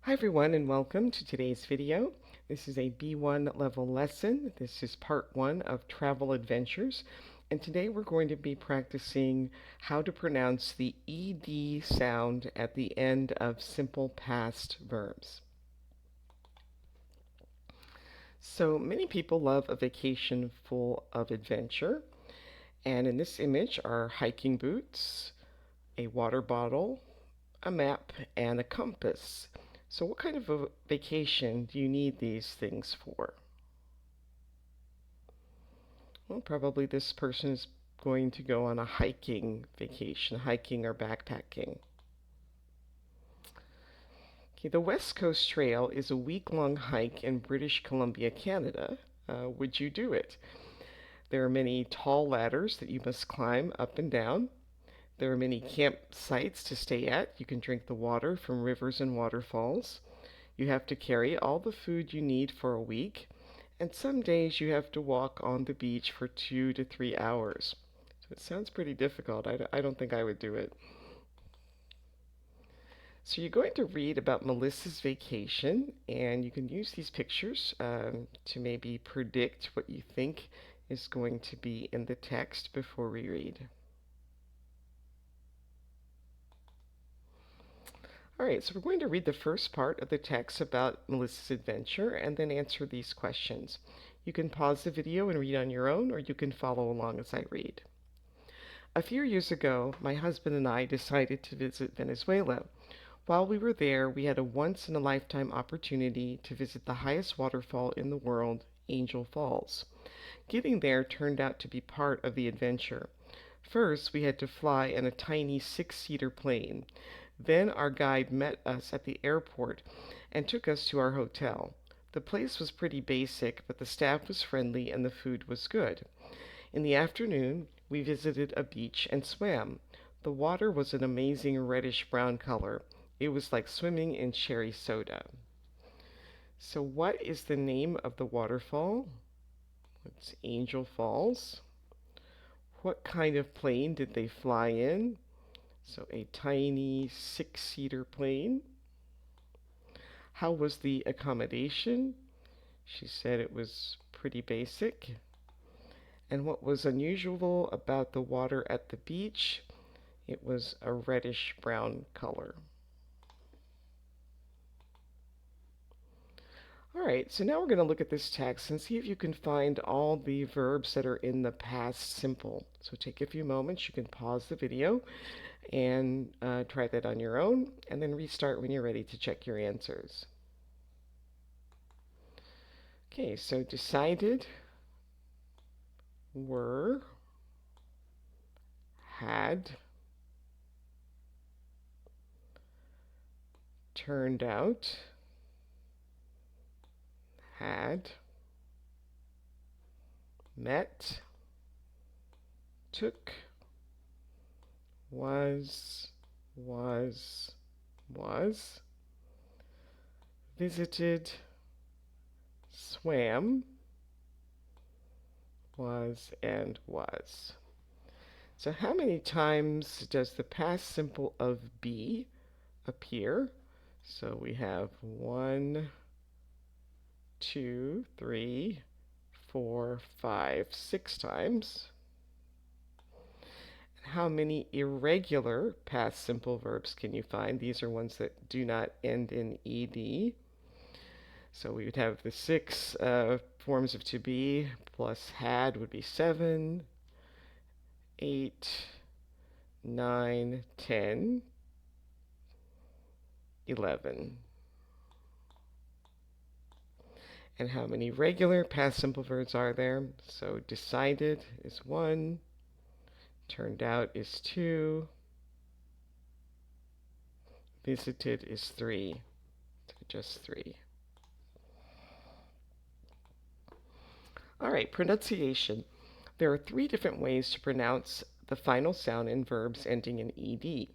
Hi everyone and welcome to today's video. This is a B1 level lesson. This is part 1 of travel adventures, and today we're going to be practicing how to pronounce the ED sound at the end of simple past verbs. So many people love a vacation full of adventure, and in this image are hiking boots, a water bottle, a map, and a compass. So what kind of a vacation do you need these things for? Well, probably this person is going to go on a hiking vacation, hiking or backpacking. Okay, the West Coast Trail is a week-long hike in British Columbia, Canada. Would you do it? There are many tall ladders that you must climb up and down. There are many campsites to stay at. You can drink the water from rivers and waterfalls. You have to carry all the food you need for a week, and some days you have to walk on the beach for 2 to 3 hours. So it sounds pretty difficult. I don't think I would do it. So you're going to read about Melissa's vacation, and you can use these pictures to maybe predict what you think is going to be in the text before we read. All right, so we're going to read the first part of the text about Melissa's adventure and then answer these questions. You can pause the video and read on your own, or you can follow along as I read. A few years ago, my husband and I decided to visit Venezuela. While we were there, we had a once-in-a-lifetime opportunity to visit the highest waterfall in the world, Angel Falls. Getting there turned out to be part of the adventure. First, we had to fly in a tiny six-seater plane. Then our guide met us at the airport and took us to our hotel. The place was pretty basic, but the staff was friendly and the food was good. In the afternoon, we visited a beach and swam. The water was an amazing reddish-brown color. It was like swimming in cherry soda. So what is the name of the waterfall? It's Angel Falls. What kind of plane did they fly in? So a tiny six-seater plane. How was the accommodation? She said it was pretty basic. And what was unusual about the water at the beach? It was a reddish brown color. All right, so now we're going to look at this text and see if you can find all the verbs that are in the past simple. So take a few moments. You can pause the video and try that on your own, and then restart when you're ready to check your answers. Okay, so decided, were, had, turned out, had, met, took, was, visited, swam, was, and was. So how many times does the past simple of be appear? So we have 1, 2, 3, 4, 5, 6 times. How many irregular past simple verbs can you find? These are ones that do not end in ed. So we would have the 6 forms of to be plus had would be 7, 8, 9, 10, 11. And how many regular past simple verbs are there? So decided is 1, turned out is 2, visited is 3. So just 3. All right, pronunciation. There are 3 different ways to pronounce the final sound in verbs ending in ed.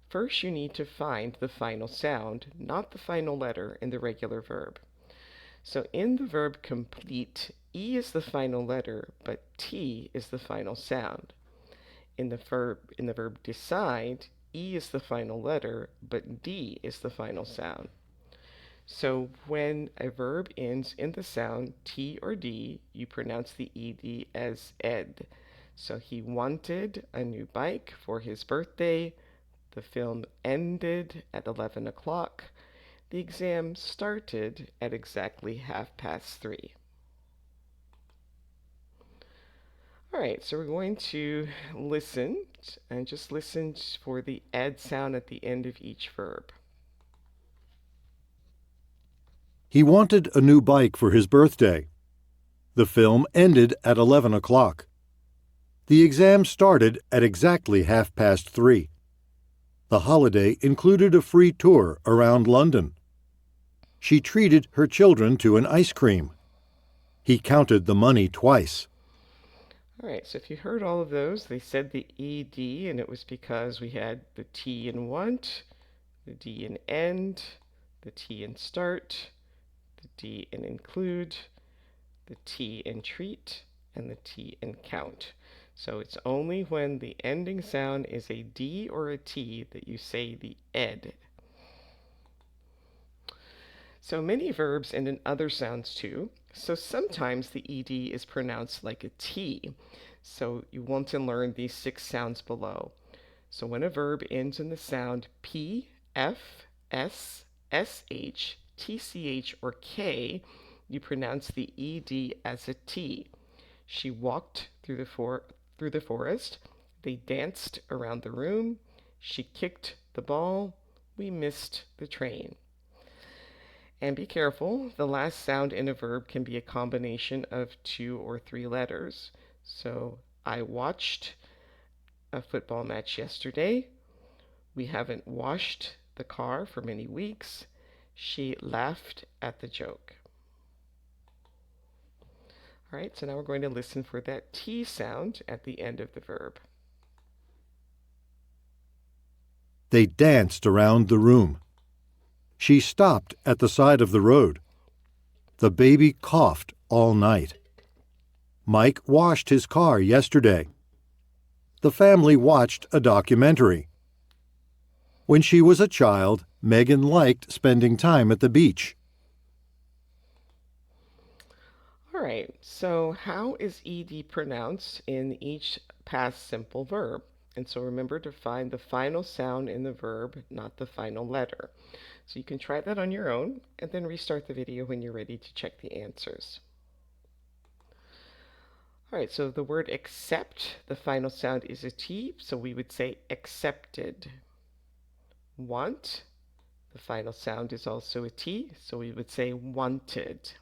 First, you need to find the final sound, not the final letter in the regular verb. So in the verb complete, E is the final letter, but T is the final sound. In the verb decide, E is the final letter, but D is the final sound. So when a verb ends in the sound T or D, you pronounce the ED as ed. So he wanted a new bike for his birthday. The film ended at 11 o'clock. The exam started at exactly 3:30. All right, so we're going to listen and just listen for the ed sound at the end of each verb. He wanted a new bike for his birthday. The film ended at 11 o'clock. The exam started at exactly 3:30. The holiday included a free tour around London. She treated her children to an ice cream. He counted the money twice. All right, so if you heard all of those, they said the ED, and it was because we had the T in want, the D in end, the T in start, the D in include, the T in treat, and the T in count. So it's only when the ending sound is a D or a T that you say the ed. So many verbs end in other sounds too. So sometimes the ED is pronounced like a T. So you want to learn these 6 sounds below. So when a verb ends in the sound P, F, S, SH, TCH, or K, you pronounce the ED as a T. She walked through the forest. They danced around the room. She kicked the ball. We missed the train. And be careful, the last sound in a verb can be a combination of 2 or 3 letters. So, I watched a football match yesterday. We haven't washed the car for many weeks. She laughed at the joke. All right, so now we're going to listen for that T sound at the end of the verb. They danced around the room. She stopped at the side of the road. The baby coughed all night. Mike washed his car yesterday. The family watched a documentary. When she was a child, Megan liked spending time at the beach. All right, so how is ED pronounced in each past simple verb? And so remember to find the final sound in the verb, not the final letter. So you can try that on your own and then restart the video when you're ready to check the answers. All right, so the word accept, the final sound is a T, so we would say accepted. Want, the final sound is also a T, so we would say wanted.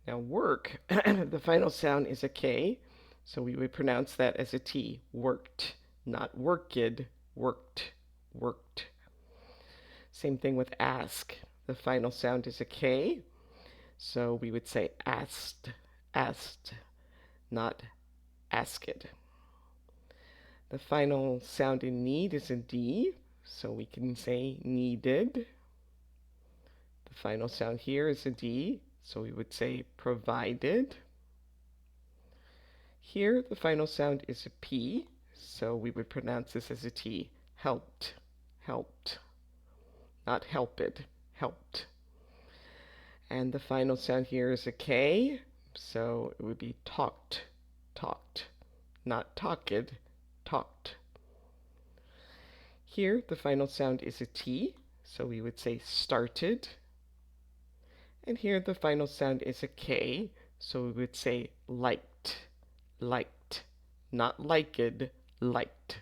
Now work, the final sound is a K, so we would pronounce that as a T, worked, not worked, worked, worked. Same thing with ask. The final sound is a K, so we would say asked, asked, not asked. The final sound in need is a D, so we can say needed. The final sound here is a D, so we would say provided. Here, the final sound is a P, so we would pronounce this as a T, helped, helped, not helped, helped. And the final sound here is a K, so it would be talked, talked, not talked, talked. Here, the final sound is a T, so we would say started. And here, the final sound is a K, so we would say liked, liked, not liked, liked.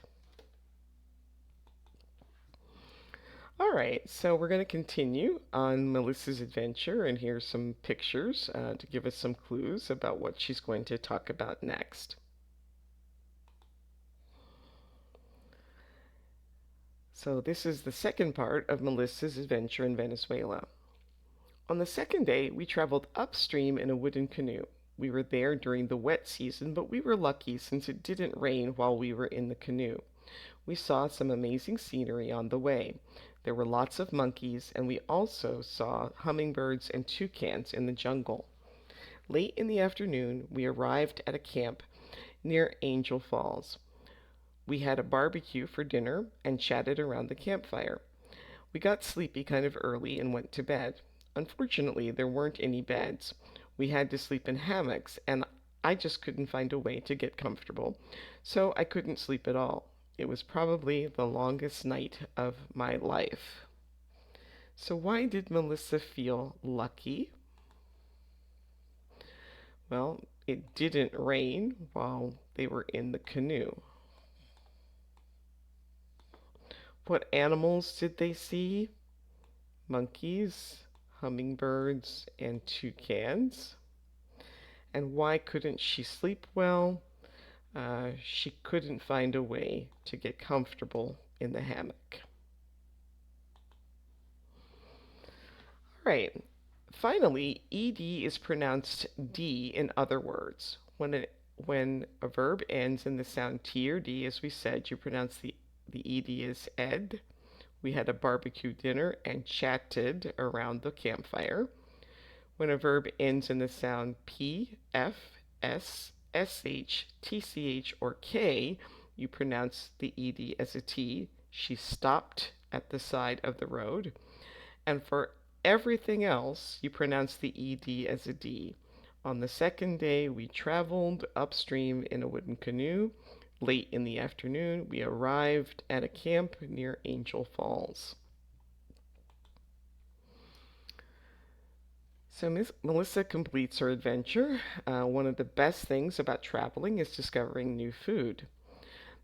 All right, so we're going to continue on Melissa's adventure, and here's some pictures to give us some clues about what she's going to talk about next. So this is the second part of Melissa's adventure in Venezuela. On the second day, we traveled upstream in a wooden canoe. We were there during the wet season, but we were lucky since it didn't rain while we were in the canoe. We saw some amazing scenery on the way. There were lots of monkeys, and we also saw hummingbirds and toucans in the jungle. Late in the afternoon, we arrived at a camp near Angel Falls. We had a barbecue for dinner and chatted around the campfire. We got sleepy kind of early and went to bed. Unfortunately, there weren't any beds. We had to sleep in hammocks, and I just couldn't find a way to get comfortable, so I couldn't sleep at all. It was probably the longest night of my life. So, why did Melissa feel lucky? Well, it didn't rain while they were in the canoe. What animals did they see? Monkeys, hummingbirds, and toucans. And why couldn't she sleep well? She couldn't find a way to get comfortable in the hammock. All right. Finally, ed is pronounced d in other words. When a verb ends in the sound t or d, as we said, you pronounce the ed as ed. We had a barbecue dinner and chatted around the campfire. When a verb ends in the sound p, f, s, sh, tch, or k, you pronounce the ed as a t. She stopped at the side of the road. And for everything else, you pronounce the ed as a d. On the second day, we traveled upstream in a wooden canoe. Late in the afternoon, we arrived at a camp near Angel Falls. So Miss Melissa completes her adventure. One of the best things about traveling is discovering new food.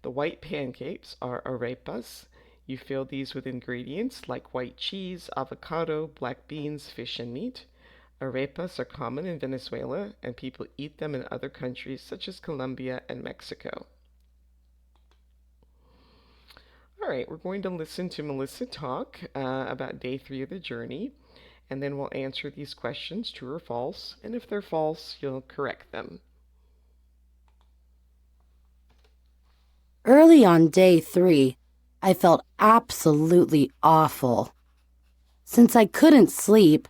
The white pancakes are arepas. You fill these with ingredients like white cheese, avocado, black beans, fish, and meat. Arepas are common in Venezuela, and people eat them in other countries such as Colombia and Mexico. All right, we're going to listen to Melissa talk about day 3 of the journey, and then we'll answer these questions, true or false, and if they're false, you'll correct them. Early on day 3, I felt absolutely awful. Since I couldn't sleep,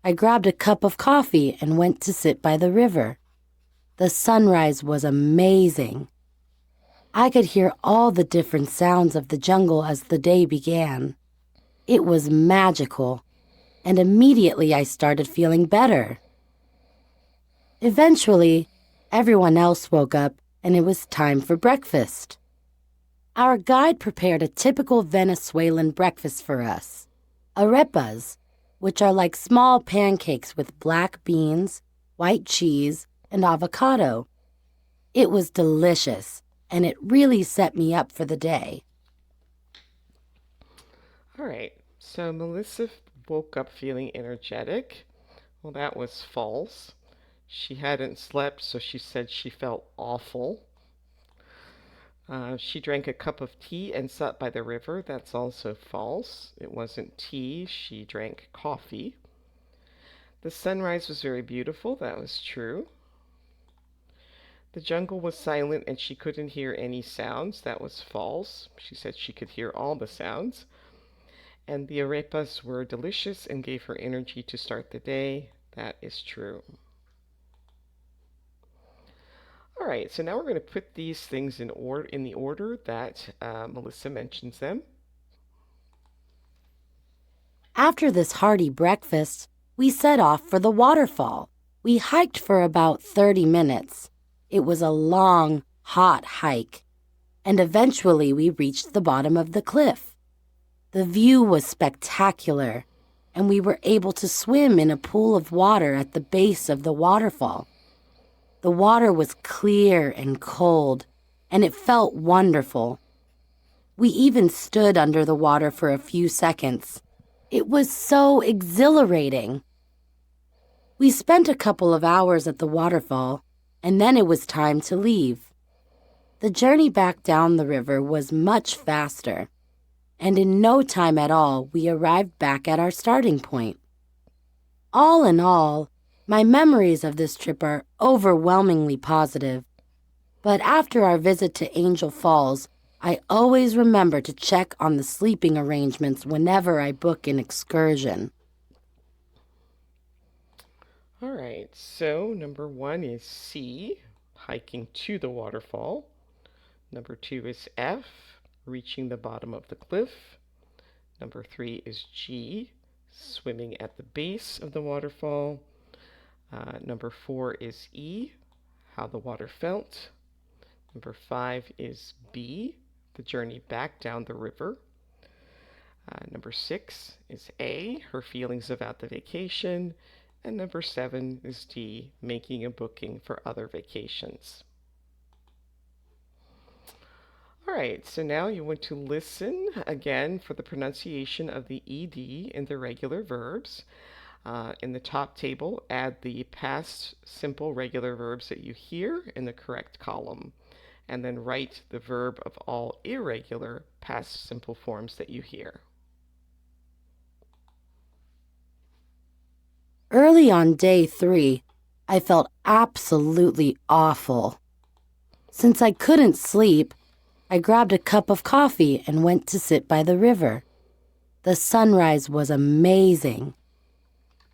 I grabbed a cup of coffee and went to sit by the river. The sunrise was amazing. I could hear all the different sounds of the jungle as the day began. It was magical, and immediately I started feeling better. Eventually, everyone else woke up and it was time for breakfast. Our guide prepared a typical Venezuelan breakfast for us. Arepas, which are like small pancakes with black beans, white cheese, and avocado. It was delicious, and it really set me up for the day. All right, so Melissa woke up feeling energetic. Well, that was false. She hadn't slept, so she said she felt awful. She drank a cup of tea and sat by the river. That's also false. It wasn't tea. She drank coffee. The sunrise was very beautiful. That was true. The jungle was silent and she couldn't hear any sounds. That was false. She said she could hear all the sounds. And the arepas were delicious and gave her energy to start the day. That is true. All right, so now we're going to put these things in the order that Melissa mentions them. After this hearty breakfast, we set off for the waterfall. We hiked for about 30 minutes. It was a long, hot hike, and eventually we reached the bottom of the cliff. The view was spectacular, and we were able to swim in a pool of water at the base of the waterfall. The water was clear and cold, and it felt wonderful. We even stood under the water for a few seconds. It was so exhilarating. We spent a couple of hours at the waterfall, and then it was time to leave. The journey back down the river was much faster, and in no time at all, we arrived back at our starting point. All in all, my memories of this trip are overwhelmingly positive. But after our visit to Angel Falls, I always remember to check on the sleeping arrangements whenever I book an excursion. All right, so number 1 is C, hiking to the waterfall. Number 2 is F, reaching the bottom of the cliff. Number 3 is G, swimming at the base of the waterfall. Number 4 is E, how the water felt. Number 5 is B, the journey back down the river. Number 6 is A, her feelings about the vacation. And number 7 is D, making a booking for other vacations. All right, so now you want to listen again for the pronunciation of the ED in the regular verbs. In the top table, add the past simple regular verbs that you hear in the correct column, and then write the verb of all irregular past simple forms that you hear. Early on day 3, I felt absolutely awful. Since I couldn't sleep, I grabbed a cup of coffee and went to sit by the river. The sunrise was amazing.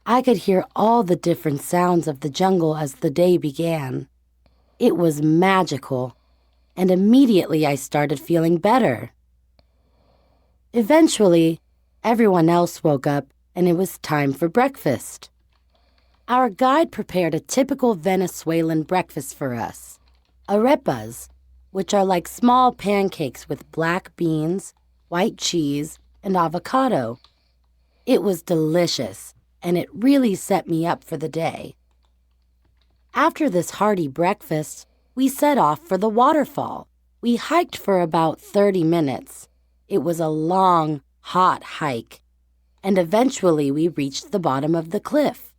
I could hear all the different sounds of the jungle as the day began. It was magical, and immediately I started feeling better. Eventually, everyone else woke up and it was time for breakfast. Our guide prepared a typical Venezuelan breakfast for us, arepas, which are like small pancakes with black beans, white cheese, and avocado. It was delicious, and it really set me up for the day. After this hearty breakfast, we set off for the waterfall. We hiked for about 30 minutes. It was a long, hot hike, and eventually we reached the bottom of the cliff.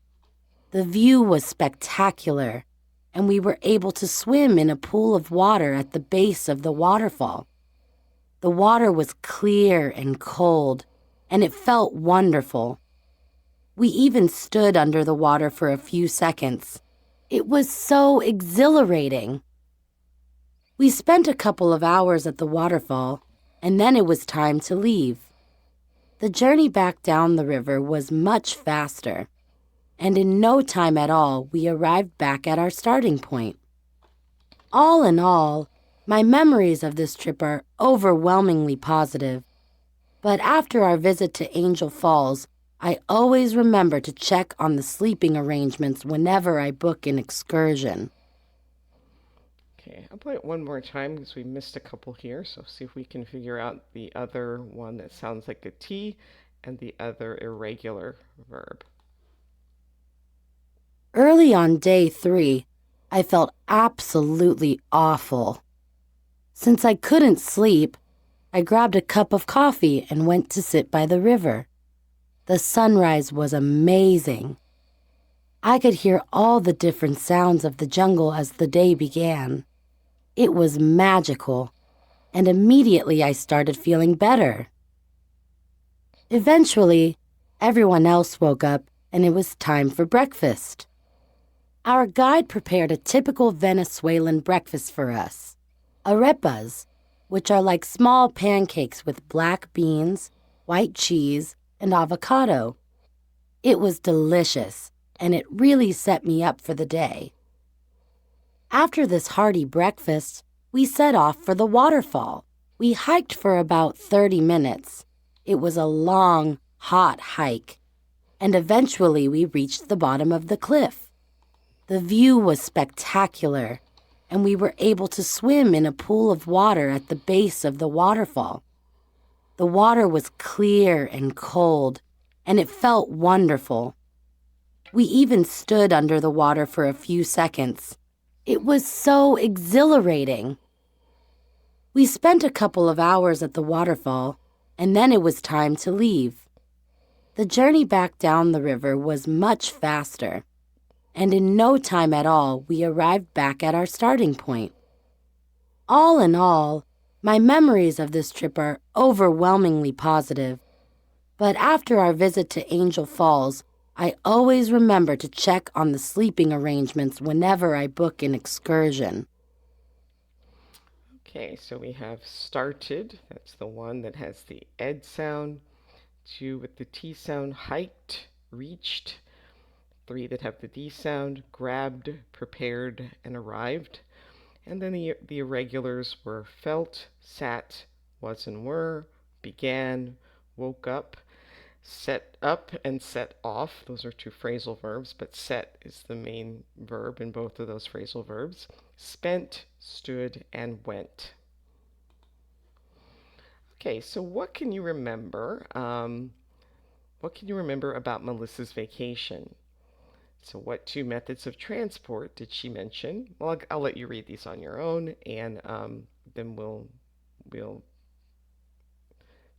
The view was spectacular, and we were able to swim in a pool of water at the base of the waterfall. The water was clear and cold, and it felt wonderful. We even stood under the water for a few seconds. It was so exhilarating. We spent a couple of hours at the waterfall, and then it was time to leave. The journey back down the river was much faster, and in no time at all, we arrived back at our starting point. All in all, my memories of this trip are overwhelmingly positive. But after our visit to Angel Falls, I always remember to check on the sleeping arrangements whenever I book an excursion. Okay, I'll play it one more time because we missed a couple here, so see if we can figure out the other one that sounds like a T and the other irregular verb. Early on day 3, I felt absolutely awful. Since I couldn't sleep, I grabbed a cup of coffee and went to sit by the river. The sunrise was amazing. I could hear all the different sounds of the jungle as the day began. It was magical, and immediately I started feeling better. Eventually, everyone else woke up and it was time for breakfast. Our guide prepared a typical Venezuelan breakfast for us, arepas, which are like small pancakes with black beans, white cheese, and avocado. It was delicious, and it really set me up for the day. After this hearty breakfast, we set off for the waterfall. We hiked for about 30 minutes. It was a long, hot hike, and eventually we reached the bottom of the cliff. The view was spectacular, and we were able to swim in a pool of water at the base of the waterfall. The water was clear and cold, and it felt wonderful. We even stood under the water for a few seconds. It was so exhilarating. We spent a couple of hours at the waterfall, and then it was time to leave. The journey back down the river was much faster, and in no time at all, we arrived back at our starting point. All in all, my memories of this trip are overwhelmingly positive. But after our visit to Angel Falls, I always remember to check on the sleeping arrangements whenever I book an excursion. Okay, so we have started, that's the one that has the ed sound. 2 with the T sound, hiked, reached. 3 that have the D sound, grabbed, prepared, and arrived. And then the irregulars were felt, sat, was and were, began, woke up, set up, and set off. Those are two phrasal verbs, but set is the main verb in both of those phrasal verbs. Spent, stood, and went. Okay, so what can you remember? What can you remember about Melissa's vacation? So what two methods of transport did she mention? Well, I'll let you read these on your own, and then we'll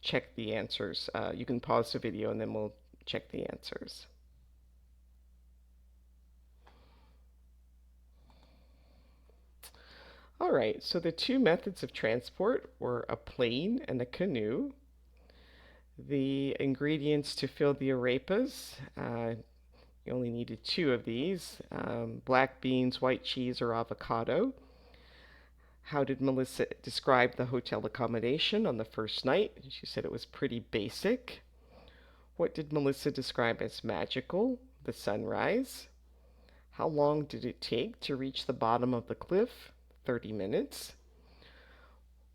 check the answers. You can pause the video, and then we'll check the answers. All right, so the two methods of transport were a plane and a canoe. The ingredients to fill the arepas, you only needed two of these, black beans, white cheese, or avocado. How did Melissa describe the hotel accommodation on the first night? She said it was pretty basic. What did Melissa describe as magical? The sunrise. How long did it take to reach the bottom of the cliff? 30 minutes.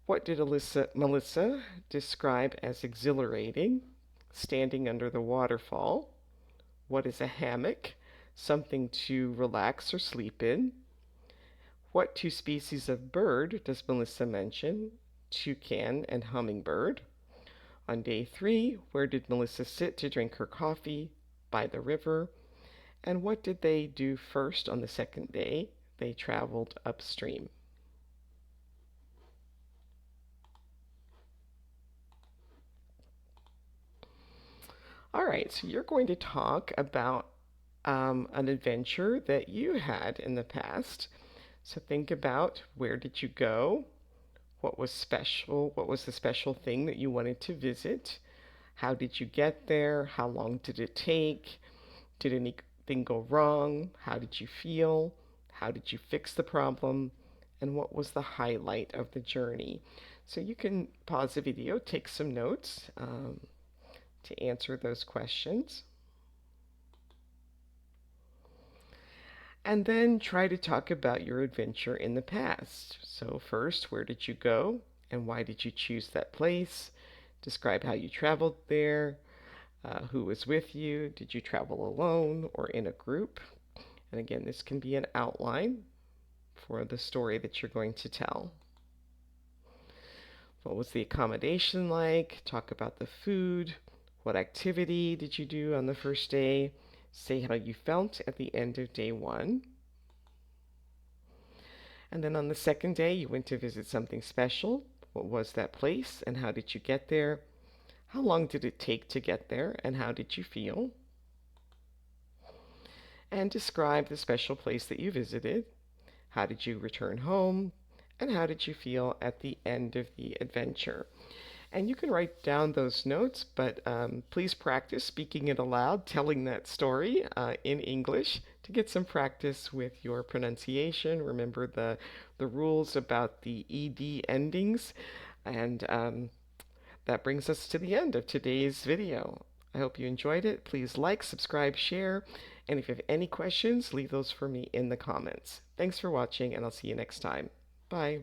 What did Melissa describe as exhilarating? Standing under the waterfall. What is a hammock? Something to relax or sleep in. What two species of bird does Melissa mention? Toucan and hummingbird. On day 3, where did Melissa sit to drink her coffee? By the river. And what did they do first on the second day? They traveled upstream. All right, so you're going to talk about an adventure that you had in the past. So think about, where did you go? What was special? What was the special thing that you wanted to visit? How did you get there? How long did it take? Did anything go wrong? How did you feel? How did you fix the problem? And what was the highlight of the journey? So you can pause the video, take some notes to answer those questions. And then try to talk about your adventure in the past. So first, where did you go and why did you choose that place? Describe how you traveled there. Who was with you? Did you travel alone or in a group? And again, this can be an outline for the story that you're going to tell. What was the accommodation like? Talk about the food. What activity did you do on the first day? Say how you felt at the end of day 1. And then on the second day, you went to visit something special. What was that place and how did you get there? How long did it take to get there and how did you feel? And describe the special place that you visited. How did you return home? And how did you feel at the end of the adventure? And you can write down those notes, but please practice speaking it aloud, telling that story in English to get some practice with your pronunciation. Remember the rules about the ED endings. And that brings us to the end of today's video. I hope you enjoyed it. Please like, subscribe, share, and if you have any questions, leave those for me in the comments. Thanks for watching, and I'll see you next time. Bye.